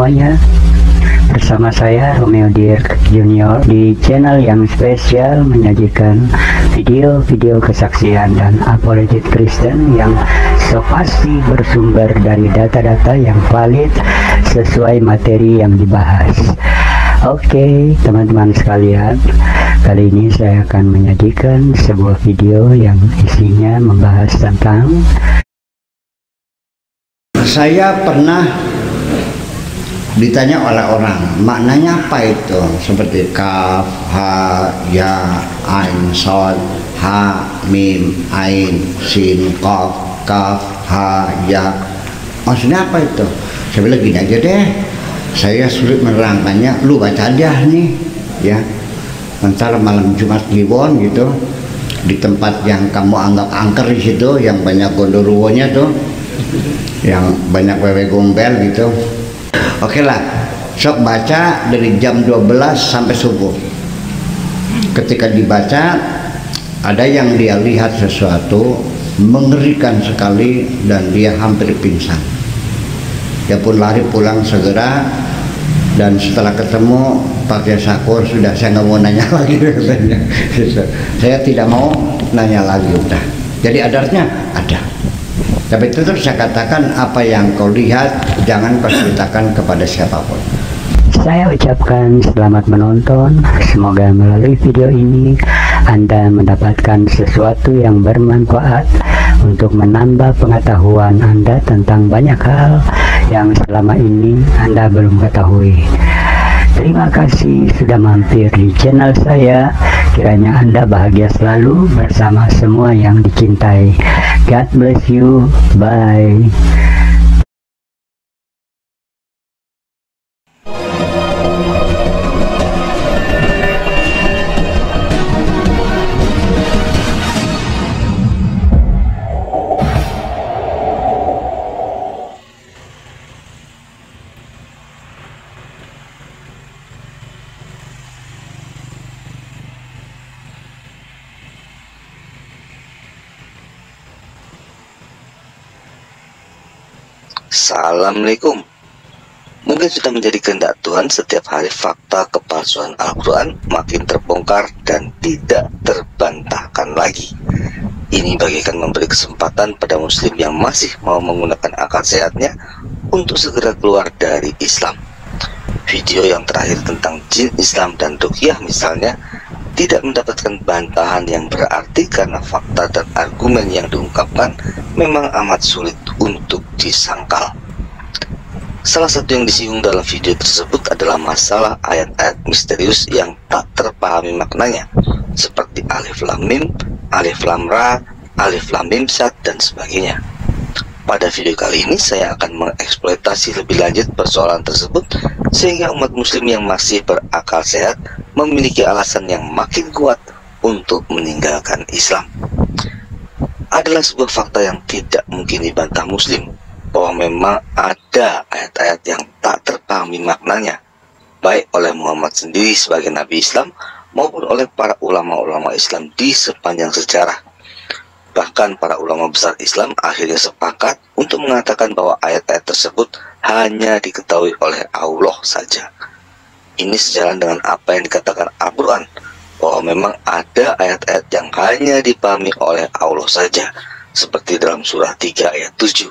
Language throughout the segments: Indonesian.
semuanya. Bersama saya Romeo Dirk Junior di channel yang spesial menyajikan video-video kesaksian dan apologet Kristen yang so pasti bersumber dari data-data yang valid sesuai materi yang dibahas. Oke, teman-teman sekalian, kali ini saya akan menyajikan sebuah video yang isinya membahas tentang saya pernah ditanya oleh orang, maknanya apa itu? Seperti kaf, ha, ya, ain, sod, ha, mim, ain, sin, qaf, kaf, ha, ya. Maksudnya apa itu? Saya bilang gini aja deh, saya sulit menerangkannya, lu baca aja nih, ya. Ntar malam Jumat Kliwon gitu, di tempat yang kamu anggap angker di situ, yang banyak gondoruwonya tuh, yang banyak wewe gombel gitu. Oke lah, sok baca dari jam 12 sampai subuh. Ketika dibaca, ada yang dia lihat sesuatu mengerikan sekali dan dia hampir pingsan. Dia pun lari pulang segera, dan setelah ketemu pakai sakur, sudah saya nggak mau nanya lagi katanya. Saya tidak mau nanya lagi udah. Jadi adarnya ada. Tapi itu terus saya katakan, apa yang kau lihat jangan kau ceritakan kepada siapapun. Saya ucapkan selamat menonton. Semoga melalui video ini Anda mendapatkan sesuatu yang bermanfaat untuk menambah pengetahuan Anda tentang banyak hal yang selama ini Anda belum ketahui. Terima kasih sudah mampir di channel saya. Kiranya Anda bahagia selalu bersama semua yang dicintai. God bless you. Bye. Assalamualaikum. Mungkin sudah menjadi kehendak Tuhan setiap hari fakta kepalsuan Al-Quran makin terbongkar dan tidak terbantahkan lagi. Ini bagaikan memberi kesempatan pada muslim yang masih mau menggunakan akal sehatnya untuk segera keluar dari Islam. Video yang terakhir tentang jin Islam dan ruqyah misalnya tidak mendapatkan bantahan yang berarti karena fakta dan argumen yang diungkapkan memang amat sulit untuk disangkal. Salah satu yang disinggung dalam video tersebut adalah masalah ayat-ayat misterius yang tak terpahami maknanya, seperti alif lam mim, alif lam ra, alif lam mim sad, dan sebagainya. Pada video kali ini saya akan mengeksploitasi lebih lanjut persoalan tersebut sehingga umat muslim yang masih berakal sehat memiliki alasan yang makin kuat untuk meninggalkan Islam. Adalah sebuah fakta yang tidak mungkin dibantah muslim bahwa memang ada ayat-ayat yang tak terpahami maknanya, baik oleh Muhammad sendiri sebagai Nabi Islam maupun oleh para ulama-ulama Islam di sepanjang sejarah. Bahkan para ulama besar Islam akhirnya sepakat untuk mengatakan bahwa ayat-ayat tersebut hanya diketahui oleh Allah saja. Ini sejalan dengan apa yang dikatakan Al-Quran, bahwa memang ada ayat-ayat yang hanya dipahami oleh Allah saja, seperti dalam surah 3 ayat 7.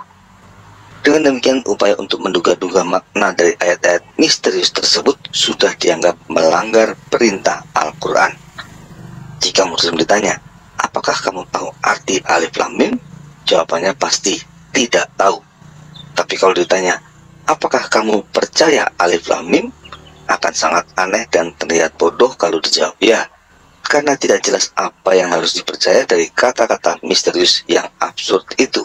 Dengan demikian, upaya untuk menduga-duga makna dari ayat-ayat misterius tersebut sudah dianggap melanggar perintah Al-Quran. Jika muslim ditanya, apakah kamu tahu arti alif lam mim? Jawabannya pasti tidak tahu. Tapi kalau ditanya, apakah kamu percaya alif lam mim? Akan sangat aneh dan terlihat bodoh kalau dijawab ya, karena tidak jelas apa yang harus dipercaya dari kata-kata misterius yang absurd itu.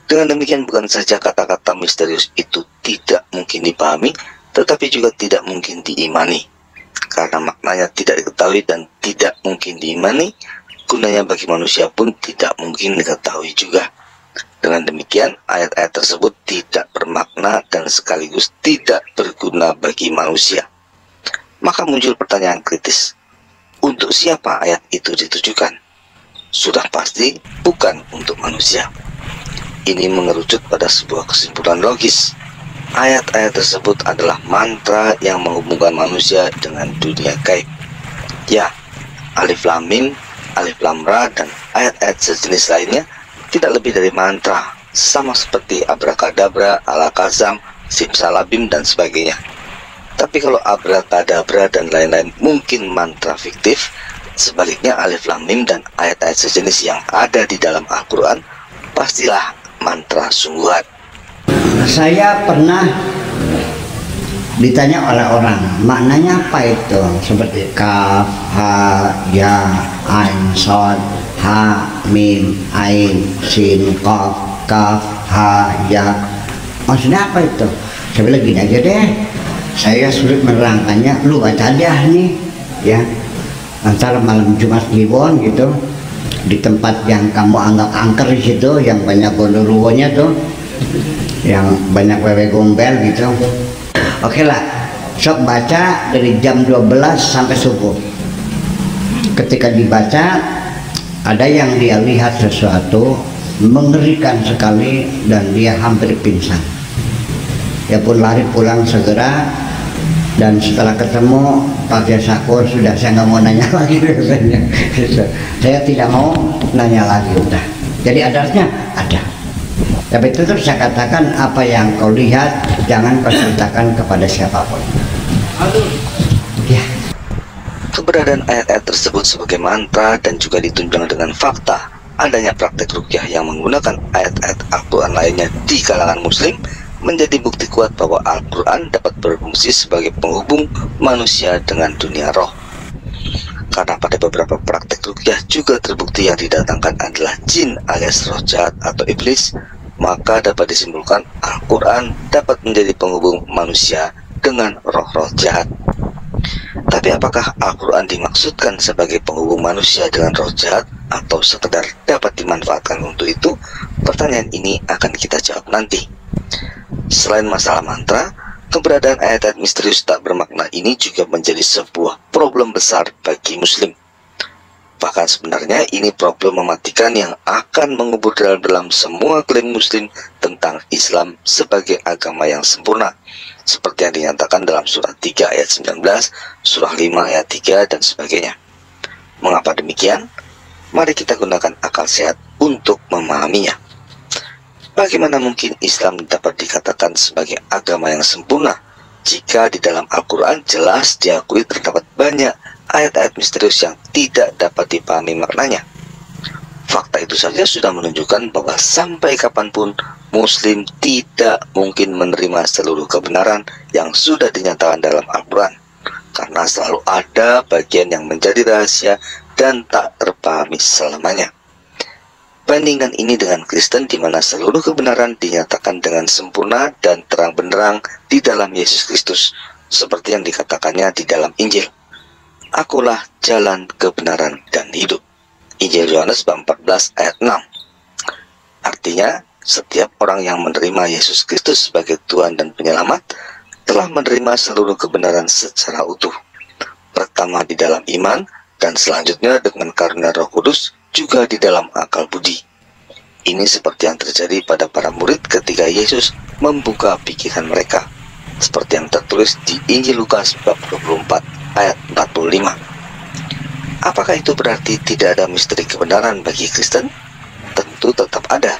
Dengan demikian, bukan saja kata-kata misterius itu tidak mungkin dipahami, tetapi juga tidak mungkin diimani. Karena maknanya tidak diketahui dan tidak mungkin diimani, gunanya bagi manusia pun tidak mungkin diketahui juga. Dengan demikian, ayat-ayat tersebut tidak bermakna dan sekaligus tidak berguna bagi manusia. Maka muncul pertanyaan kritis, untuk siapa ayat itu ditujukan? Sudah pasti bukan untuk manusia. Ini mengerucut pada sebuah kesimpulan logis, ayat-ayat tersebut adalah mantra yang menghubungkan manusia dengan dunia gaib. Ya, Alif Lam Mim, Alif Lam Ra, dan ayat-ayat sejenis lainnya tidak lebih dari mantra, sama seperti abrakadabra, alakazam, simsalabim, dan sebagainya. Tapi kalau abrakadabra dan lain-lain mungkin mantra fiktif, sebaliknya Alif Lam Mim dan ayat-ayat sejenis yang ada di dalam Al-Quran pastilah mantra sungguhan. Saya pernah ditanya oleh orang, maknanya apa itu? Seperti kaf, ha, ya, ain, sod, ha, mim, ain, sin, qaf, kaf, ha, ya. Maksudnya apa itu? Saya bilang gini aja deh, saya sulit menerangkannya, lu baca aja nih, ya. Antara malam Jumat Kliwon gitu, di tempat yang kamu anggap angker di situ, yang banyak gondoruwonya tuh, yang banyak wewe gombel gitu. Oke lah, sok baca dari jam 12 sampai subuh. Ketika dibaca, ada yang dia lihat sesuatu mengerikan sekali dan dia hampir pingsan. Dia pun lari pulang segera, dan setelah ketemu pakai sakur, sudah saya nggak mau nanya lagi rasanya. Saya tidak mau nanya lagi, udah. Jadi adatnya ada. Tapi itu terus saya katakan, apa yang kau lihat jangan kau ceritakan kepada siapapun. Ya. Keberadaan ayat-ayat tersebut sebagai mantra dan juga ditunjang dengan fakta adanya praktek ruqyah yang menggunakan ayat-ayat Al-Quran lainnya di kalangan muslim menjadi bukti kuat bahwa Al-Quran dapat berfungsi sebagai penghubung manusia dengan dunia roh. Karena pada beberapa praktek ruqyah juga terbukti yang didatangkan adalah jin alias roh jahat atau iblis, maka dapat disimpulkan Al-Quran dapat menjadi penghubung manusia dengan roh-roh jahat. Tapi apakah Al-Quran dimaksudkan sebagai penghubung manusia dengan roh jahat atau sekedar dapat dimanfaatkan untuk itu? Pertanyaan ini akan kita jawab nanti. Selain masalah mantra, keberadaan ayat-ayat misterius tak bermakna ini juga menjadi sebuah problem besar bagi muslim. Bahkan sebenarnya ini problem mematikan yang akan mengubur dalam semua klaim muslim tentang Islam sebagai agama yang sempurna, seperti yang dinyatakan dalam surah 3 ayat 19, surah 5 ayat 3, dan sebagainya. Mengapa demikian? Mari kita gunakan akal sehat untuk memahaminya. Bagaimana mungkin Islam dapat dikatakan sebagai agama yang sempurna jika di dalam Al-Quran jelas diakui terdapat banyak ayat-ayat misterius yang tidak dapat dipahami maknanya? Fakta itu saja sudah menunjukkan bahwa sampai kapanpun muslim tidak mungkin menerima seluruh kebenaran yang sudah dinyatakan dalam Al-Quran, karena selalu ada bagian yang menjadi rahasia dan tak terpahami selamanya. Bandingkan ini dengan Kristen, di mana seluruh kebenaran dinyatakan dengan sempurna dan terang benderang di dalam Yesus Kristus, seperti yang dikatakannya di dalam Injil. Akulah jalan, kebenaran, dan hidup. Injil Yohanes bab 14 ayat 6. Artinya, setiap orang yang menerima Yesus Kristus sebagai Tuhan dan Penyelamat telah menerima seluruh kebenaran secara utuh. Pertama di dalam iman, dan selanjutnya dengan karunia Roh Kudus, juga di dalam akal budi. Ini seperti yang terjadi pada para murid ketika Yesus membuka pikiran mereka, seperti yang tertulis di Injil Lukas bab 24 ayat 45. Apakah itu berarti tidak ada misteri kebenaran bagi Kristen? Tentu tetap ada.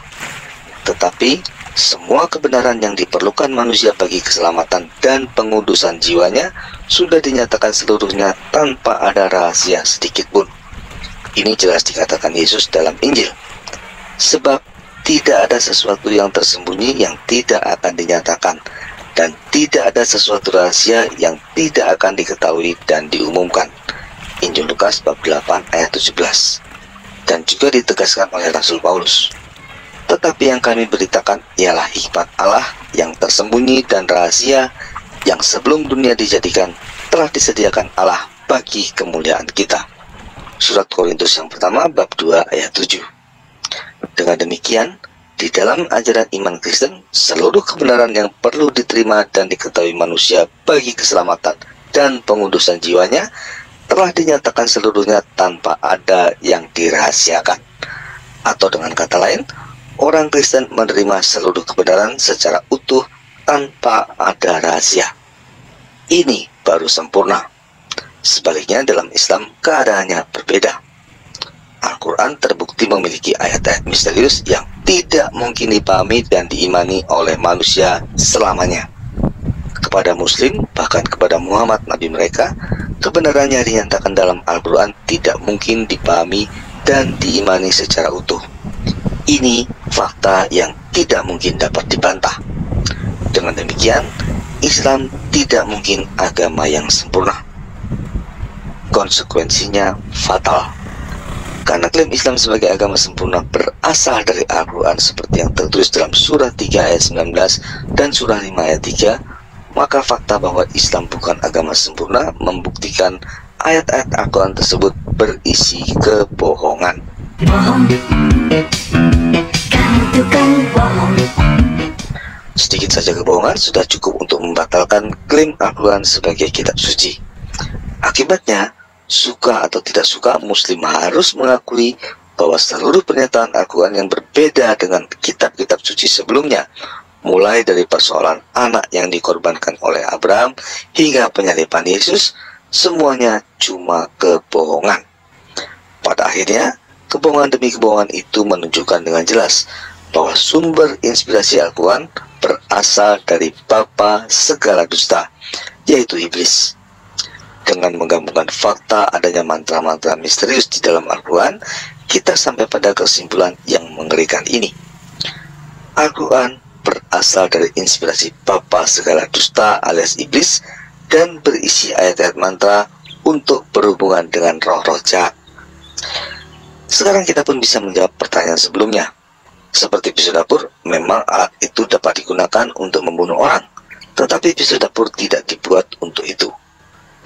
Tetapi semua kebenaran yang diperlukan manusia bagi keselamatan dan pengudusan jiwanya sudah dinyatakan seluruhnya tanpa ada rahasia sedikit pun. Ini jelas dikatakan Yesus dalam Injil. Sebab tidak ada sesuatu yang tersembunyi yang tidak akan dinyatakan, dan tidak ada sesuatu rahasia yang tidak akan diketahui dan diumumkan. Injil Lukas bab 8 ayat 17. Dan juga ditegaskan oleh Rasul Paulus. Tetapi yang kami beritakan ialah hikmat Allah yang tersembunyi dan rahasia yang sebelum dunia dijadikan telah disediakan Allah bagi kemuliaan kita. Surat Korintus yang pertama bab 2 ayat 7. Dengan demikian, di dalam ajaran iman Kristen, seluruh kebenaran yang perlu diterima dan diketahui manusia bagi keselamatan dan pengudusan jiwanya telah dinyatakan seluruhnya tanpa ada yang dirahasiakan. Atau dengan kata lain, orang Kristen menerima seluruh kebenaran secara utuh tanpa ada rahasia. Ini baru sempurna. Sebaliknya dalam Islam keadaannya berbeda. Al-Quran terbukti memiliki ayat-ayat misterius yang tidak mungkin dipahami dan diimani oleh manusia selamanya. Kepada Muslim, bahkan kepada Muhammad Nabi mereka, kebenarannya dinyatakan dalam Al-Quran tidak mungkin dipahami dan diimani secara utuh. Ini fakta yang tidak mungkin dapat dibantah. Dengan demikian, Islam tidak mungkin agama yang sempurna. Konsekuensinya fatal. Karena klaim Islam sebagai agama sempurna berasal dari Al-Quran seperti yang tertulis dalam surah 3 ayat 19 dan surah 5 ayat 3, maka fakta bahwa Islam bukan agama sempurna membuktikan ayat-ayat Al-Quran tersebut berisi kebohongan. Bohong, kamu tukang bohong. Sedikit saja kebohongan sudah cukup untuk membatalkan klaim Al-Quran sebagai kitab suci. Akibatnya, suka atau tidak suka, Muslim harus mengakui bahwa seluruh pernyataan Al-Quran yang berbeda dengan kitab-kitab suci sebelumnya, mulai dari persoalan anak yang dikorbankan oleh Abraham hingga penyaliban Yesus, semuanya cuma kebohongan. Pada akhirnya, kebohongan demi kebohongan itu menunjukkan dengan jelas bahwa sumber inspirasi Al-Quran berasal dari bapa segala dusta, yaitu iblis. Dengan menggabungkan fakta adanya mantra-mantra misterius di dalam Al-Quran, kita sampai pada kesimpulan yang mengerikan ini. Al-Quran berasal dari inspirasi bapa segala dusta alias iblis dan berisi ayat-ayat mantra untuk berhubungan dengan roh-roh jahat. Sekarang kita pun bisa menjawab pertanyaan sebelumnya. Seperti pisau dapur, memang alat itu dapat digunakan untuk membunuh orang, tetapi pisau dapur tidak dibuat untuk itu.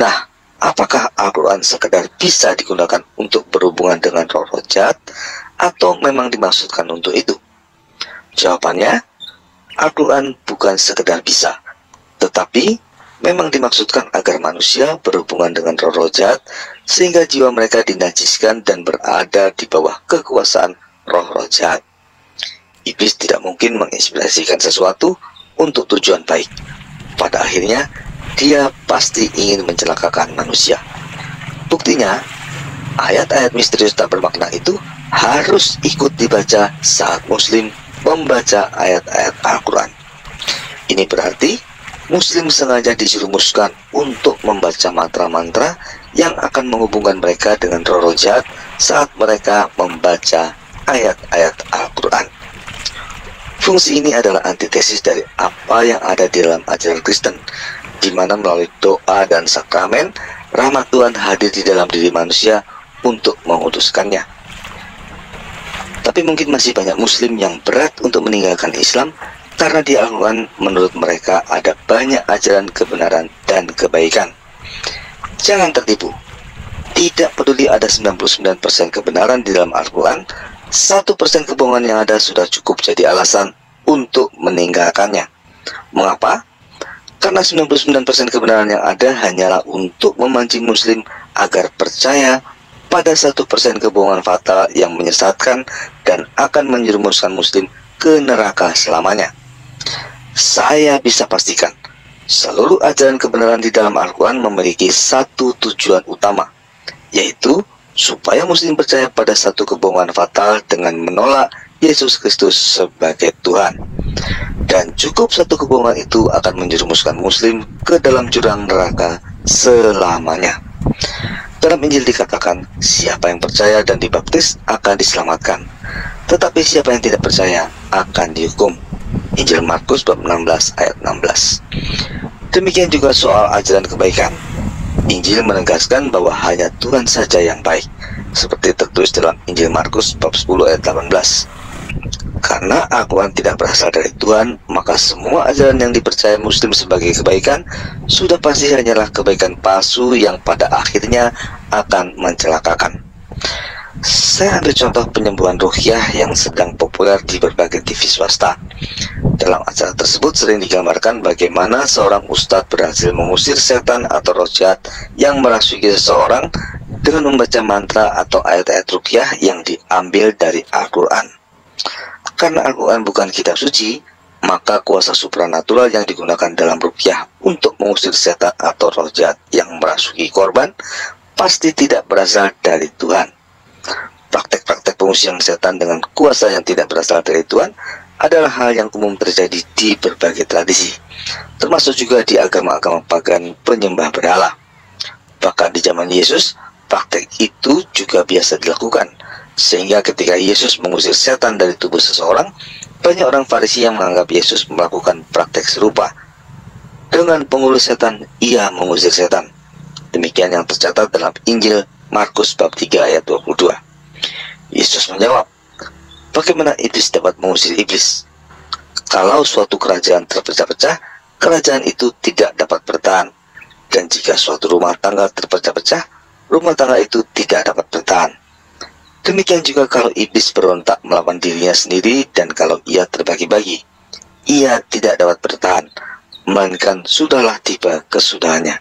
Nah, apakah Al-Quran sekedar bisa digunakan untuk berhubungan dengan roh-roh jahat, atau memang dimaksudkan untuk itu? Jawabannya, Al-Quran bukan sekedar bisa, tetapi memang dimaksudkan agar manusia berhubungan dengan roh-roh jahat, sehingga jiwa mereka dinajiskan dan berada di bawah kekuasaan roh-roh jahat. Iblis tidak mungkin menginspirasikan sesuatu untuk tujuan baik. Pada akhirnya, dia pasti ingin mencelakakan manusia. Buktinya, ayat-ayat misterius tak bermakna itu harus ikut dibaca saat Muslim membaca ayat-ayat Al-Quran. Ini berarti Muslim sengaja dijerumuskan untuk membaca mantra-mantra yang akan menghubungkan mereka dengan roh-roh jahat saat mereka membaca ayat-ayat Al-Quran. Fungsi ini adalah antitesis dari apa yang ada di dalam ajaran Kristen, di mana melalui doa dan sakramen, rahmat Tuhan hadir di dalam diri manusia untuk mengutuskannya. Tapi mungkin masih banyak Muslim yang berat untuk meninggalkan Islam karena di Al-Quran menurut mereka ada banyak ajaran kebenaran dan kebaikan. Jangan tertipu. Tidak peduli ada 99% kebenaran di dalam Al-Quran, 1% kebohongan yang ada sudah cukup jadi alasan untuk meninggalkannya. Mengapa? Karena 99% kebenaran yang ada hanyalah untuk memancing Muslim agar percaya pada 1% kebohongan fatal yang menyesatkan dan akan menjerumuskan Muslim ke neraka selamanya. Saya bisa pastikan, seluruh ajaran kebenaran di dalam Al-Quran memiliki satu tujuan utama, yaitu supaya Muslim percaya pada satu kebohongan fatal dengan menolak Yesus Kristus sebagai Tuhan. Dan cukup satu kebohongan itu akan menjerumuskan Muslim ke dalam jurang neraka selamanya. Dalam Injil dikatakan, siapa yang percaya dan dibaptis akan diselamatkan, tetapi siapa yang tidak percaya akan dihukum. Injil Markus bab 16 ayat 16. Demikian juga soal ajaran kebaikan. Injil menegaskan bahwa hanya Tuhan saja yang baik, seperti tertulis dalam Injil Markus bab 10 ayat 18. Karena Al-Quran tidak berasal dari Tuhan, maka semua ajaran yang dipercaya Muslim sebagai kebaikan sudah pasti hanyalah kebaikan palsu yang pada akhirnya akan mencelakakan. Saya ambil contoh penyembuhan ruqyah yang sedang populer di berbagai TV swasta. Dalam acara tersebut sering digambarkan bagaimana seorang ustadz berhasil mengusir setan atau roh jahat yang merasuki seseorang dengan membaca mantra atau ayat-ayat ruqyah yang diambil dari Al-Quran. Karena Al-Quran bukan kitab suci, maka kuasa supranatural yang digunakan dalam ruqyah untuk mengusir setan atau roh jahat yang merasuki korban pasti tidak berasal dari Tuhan. Praktek-praktek pengusiran setan dengan kuasa yang tidak berasal dari Tuhan adalah hal yang umum terjadi di berbagai tradisi, termasuk juga di agama-agama pagan penyembah berhala. Bahkan di zaman Yesus, praktek itu juga biasa dilakukan, sehingga ketika Yesus mengusir setan dari tubuh seseorang, banyak orang Farisi yang menganggap Yesus melakukan praktek serupa. Dengan pengurus setan, ia mengusir setan. Demikian yang tercatat dalam Injil Markus bab 3 ayat 22. Yesus menjawab, bagaimana iblis dapat mengusir iblis? Kalau suatu kerajaan terpecah-pecah, kerajaan itu tidak dapat bertahan. Dan jika suatu rumah tangga terpecah-pecah, rumah tangga itu tidak dapat bertahan. Demikian juga kalau iblis berontak melawan dirinya sendiri dan kalau ia terbagi-bagi, ia tidak dapat bertahan, melainkan sudahlah tiba kesudahannya.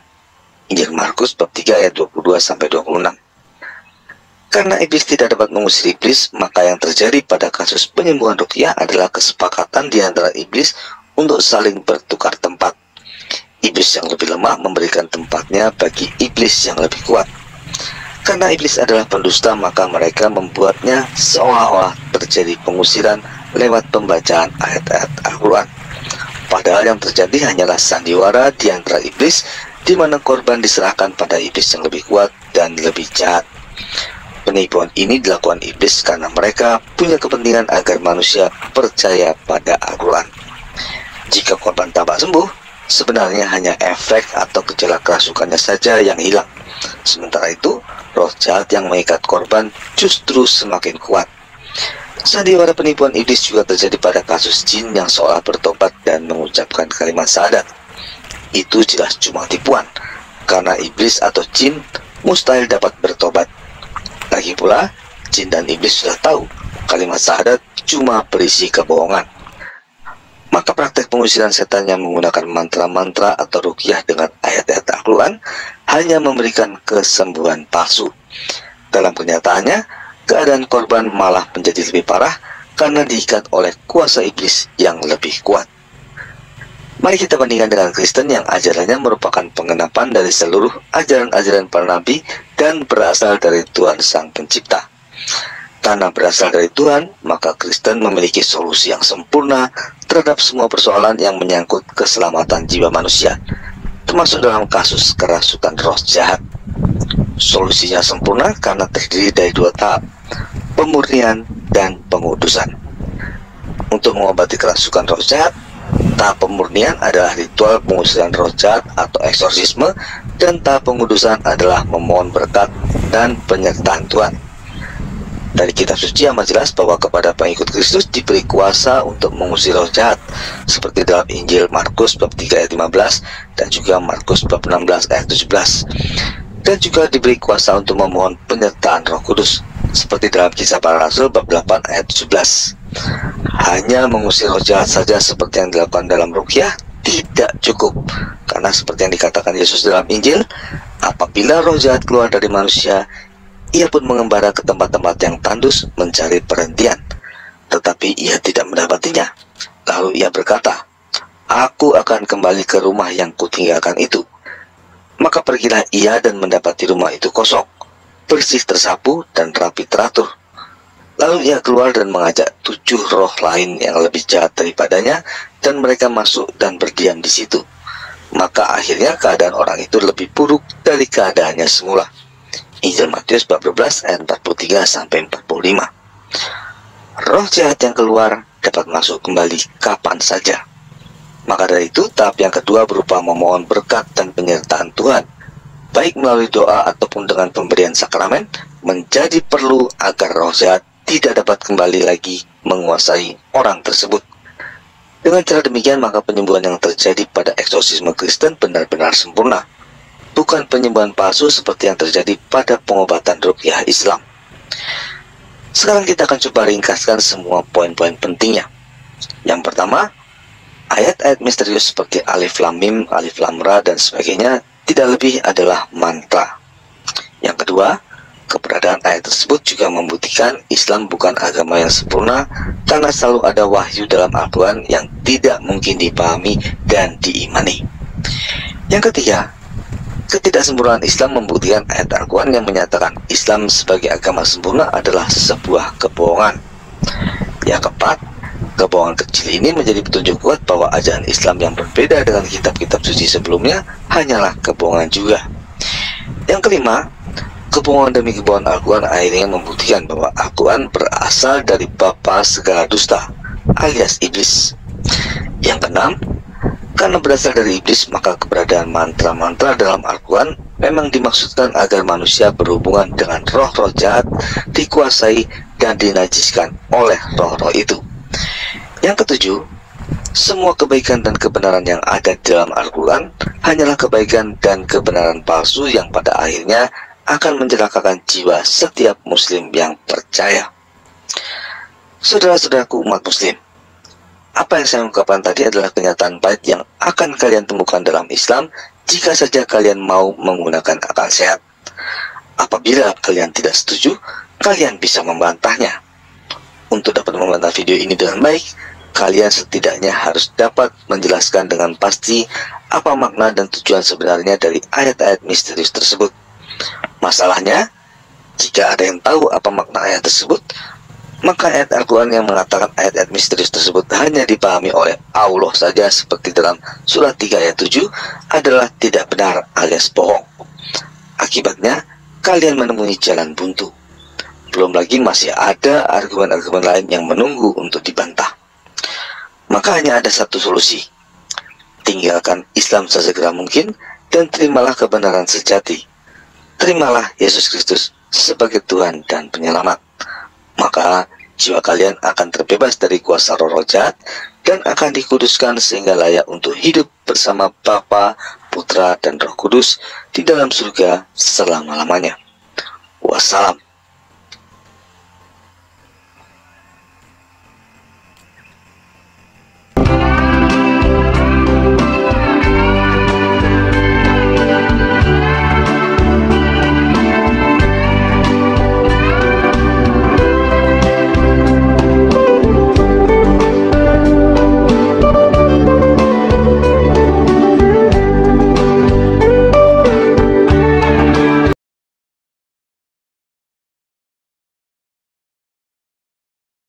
Injil Markus bab 3 ayat 22-26. Karena iblis tidak dapat mengusir iblis, maka yang terjadi pada kasus penyembuhan ruqyah adalah kesepakatan di antara iblis untuk saling bertukar tempat. Iblis yang lebih lemah memberikan tempatnya bagi iblis yang lebih kuat. Karena iblis adalah pendusta, maka mereka membuatnya seolah-olah terjadi pengusiran lewat pembacaan ayat-ayat Al-Quran. Padahal yang terjadi hanyalah sandiwara di antara iblis, di mana korban diserahkan pada iblis yang lebih kuat dan lebih jahat. Penipuan ini dilakukan iblis karena mereka punya kepentingan agar manusia percaya pada Al-Quran. Jika korban tampak sembuh, sebenarnya hanya efek atau gejala kerasukannya saja yang hilang. Sementara itu, roh jahat yang mengikat korban justru semakin kuat. Sandiwara penipuan iblis juga terjadi pada kasus jin yang seolah bertobat dan mengucapkan kalimat syahadat. Itu jelas cuma tipuan, karena iblis atau jin mustahil dapat bertobat. Lagi pula, jin dan iblis sudah tahu kalimat syahadat cuma berisi kebohongan. Maka praktek pengusiran setan yang menggunakan mantra-mantra atau ruqyah dengan ayat-ayat Al-Quran hanya memberikan kesembuhan palsu. Dalam kenyataannya, keadaan korban malah menjadi lebih parah karena diikat oleh kuasa iblis yang lebih kuat. Mari kita bandingkan dengan Kristen yang ajarannya merupakan pengenapan dari seluruh ajaran-ajaran para nabi dan berasal dari Tuhan Sang Pencipta. Karena berasal dari Tuhan, maka Kristen memiliki solusi yang sempurna terhadap semua persoalan yang menyangkut keselamatan jiwa manusia, termasuk dalam kasus kerasukan roh jahat. Solusinya sempurna karena terdiri dari dua tahap, pemurnian dan pengudusan. Untuk mengobati kerasukan roh jahat, tahap pemurnian adalah ritual pengusiran roh jahat atau eksorsisme, dan tahap pengudusan adalah memohon berkat dan penyertaan Tuhan. Dari kitab suci amat jelas bahwa kepada pengikut Kristus diberi kuasa untuk mengusir roh jahat, seperti dalam Injil Markus bab 3 ayat 15 dan juga Markus bab 16 ayat 17. Dan juga diberi kuasa untuk memohon penyertaan Roh Kudus, seperti dalam Kisah Para Rasul bab 8 ayat 17. Hanya mengusir roh jahat saja seperti yang dilakukan dalam ruqyah tidak cukup, karena seperti yang dikatakan Yesus dalam Injil, apabila roh jahat keluar dari manusia, ia pun mengembara ke tempat-tempat yang tandus mencari perhentian, tetapi ia tidak mendapatinya. Lalu ia berkata, "Aku akan kembali ke rumah yang kutinggalkan itu." Maka pergilah ia dan mendapati rumah itu kosong, bersih tersapu dan rapi teratur. Lalu ia keluar dan mengajak 7 roh lain yang lebih jahat daripadanya, dan mereka masuk dan berdiam di situ. Maka akhirnya keadaan orang itu lebih buruk dari keadaannya semula. Injil Matius bab 12 ayat 43-45. Roh jahat yang keluar dapat masuk kembali kapan saja. Maka dari itu, tahap yang kedua berupa memohon berkat dan penyertaan Tuhan, baik melalui doa ataupun dengan pemberian sakramen, menjadi perlu agar roh jahat tidak dapat kembali lagi menguasai orang tersebut. Dengan cara demikian, maka penyembuhan yang terjadi pada eksorsisme Kristen benar-benar sempurna, bukan penyembuhan palsu seperti yang terjadi pada pengobatan ruqyah Islam. Sekarang kita akan coba ringkaskan semua poin-poin pentingnya. Yang pertama, ayat-ayat misterius seperti Alif Lam Mim, Alif Lam Ra, dan sebagainya tidak lebih adalah mantra. Yang kedua, Keberadaan ayat tersebut juga membuktikan Islam bukan agama yang sempurna karena selalu ada wahyu dalam Al-Quran yang tidak mungkin dipahami dan diimani. Yang ketiga, ketidaksempurnaan Islam membuktikan ayat Al-Quran yang menyatakan Islam sebagai agama sempurna adalah sebuah kebohongan. Yang keempat, kebohongan kecil ini menjadi petunjuk kuat bahwa ajaran Islam yang berbeda dengan kitab-kitab suci sebelumnya hanyalah kebohongan juga. Yang kelima, kebohongan demi kebohongan Al-Quran akhirnya membuktikan bahwa Al-Quran berasal dari bapa segala dusta, alias iblis. Yang keenam, karena berasal dari iblis, maka keberadaan mantra-mantra dalam Al-Quran memang dimaksudkan agar manusia berhubungan dengan roh-roh jahat, dikuasai dan dinajiskan oleh roh-roh itu. Yang ketujuh, semua kebaikan dan kebenaran yang ada di dalam Al-Quran hanyalah kebaikan dan kebenaran palsu yang pada akhirnya akan mencelakakan jiwa setiap muslim yang percaya. Saudara-saudaraku umat muslim, apa yang saya ungkapkan tadi adalah kenyataan pahit yang akan kalian temukan dalam Islam jika saja kalian mau menggunakan akal sehat. Apabila kalian tidak setuju, kalian bisa membantahnya. Untuk dapat membantah video ini dengan baik, kalian setidaknya harus dapat menjelaskan dengan pasti apa makna dan tujuan sebenarnya dari ayat-ayat misterius tersebut. Masalahnya, jika ada yang tahu apa makna ayat tersebut, maka ayat Al-Quran yang mengatakan ayat-ayat misterius tersebut hanya dipahami oleh Allah saja seperti dalam surat 3 ayat 7 adalah tidak benar alias bohong. Akibatnya, kalian menemui jalan buntu. Belum lagi masih ada argumen-argumen lain yang menunggu untuk dibantah. Maka hanya ada satu solusi. Tinggalkan Islam sesegera mungkin dan terimalah kebenaran sejati. Terimalah Yesus Kristus sebagai Tuhan dan Penyelamat. Maka jiwa kalian akan terbebas dari kuasa roh-roh jahat dan akan dikuduskan sehingga layak untuk hidup bersama Bapa, Putra, dan Roh Kudus di dalam surga selama-lamanya. Wassalam.